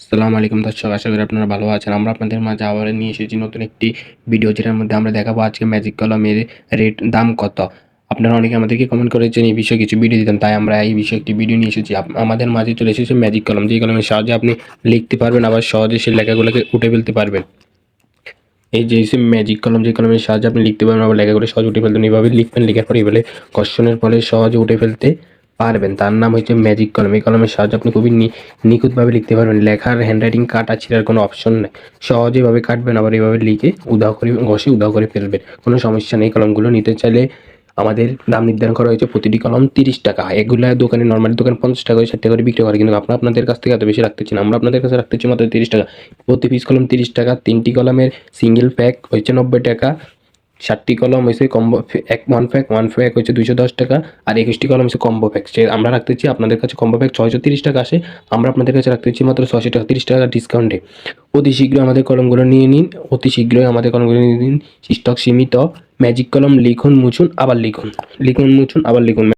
আসসালামু আলাইকুম দর্শক, আশা করি আপনারা ভালো আছেন। আমরা আপনাদের মাঝে আবার নিয়ে এসেছি নতুন একটি ভিডিও, যেটার মধ্যে আমরা দেখাবো আজকে ম্যাজিক কলমের দাম কত। আপনারা অনেকে আমাদেরকে কমেন্ট করেছেন এই বিষয়ে কিছু ভিডিও দিতেন, তাই আমরা এই বিষয়ে একটি ভিডিও নিয়ে এসেছি। আমাদের মাঝে চলে এসেছে ম্যাজিক কলম, যে কলমের সাহায্যে আপনি লিখতে পারবেন, আবার সহজে সেই লেখাগুলোকে উঠে ফেলতে পারবেন। এই যে ম্যাজিক কলম, যে কলমের সাহায্যে আপনি লিখতে পারবেন, আবার লেখাগুলো সহজে উঠে ফেলতেন। এইভাবে লিখবেন, লেখার পরে এভাবে ঘর্ষণের ফলে সহজে উঠে ফেলতে পারবেন। তার নাম হচ্ছে ম্যাজিক কলম। এই কলমের সাহায্যে আপনি খুবই নিখুঁতভাবে লিখতে পারবেন। লেখার হ্যান্ডরাইটিং কাটা ছিঁড়ার কোনো অপশন নেই। সহজে এভাবে কাটবেন, আবার এভাবে লিখে উধাও করে ঘষে উধাও করে ফেলবেন, কোনো সমস্যা নেই। কলমগুলো নিতে চাইলে আমাদের দাম নির্ধারণ করা হয়েছে প্রতিটি কলম 30 টাকা। এগুলা দোকানে, নর্মালি দোকানে 50 টাকা, 60 টাকা করে বিক্রি করে, কিন্তু আপনাদের কাছ থেকে এত বেশি রাখতেছি না। আমরা আপনাদের কাছে রাখতেছি মাত্র 30 টাকা। প্রতি পিস কলম 30 টাকা। 3টি কলমের সিঙ্গেল প্যাক হচ্ছে 90 টাকা। 7টি কলম হয়েছে কম্বো ওয়ান প্যাক হচ্ছে 210 টাকা। আর 21টি কলম হচ্ছে কম্বো প্যাক। আমরা রাখতেছি আপনাদের কাছে কম্বো প্যাক 630 টাকা আসে, আমরা আপনাদের কাছে রাখতেছি মাত্র 600 টাকা, 30 টাকা ডিসকাউন্টে। অতি শীঘ্রই আমাদের কলমগুলো নিয়ে নিন, অতি শীঘ্রই আমাদের কলমগুলো নিয়ে নিন। স্টক সীমিত। ম্যাজিক কলম, লিখুন মুছুন আবার লিখুন, লিখুন মুছুন আবার লিখুন।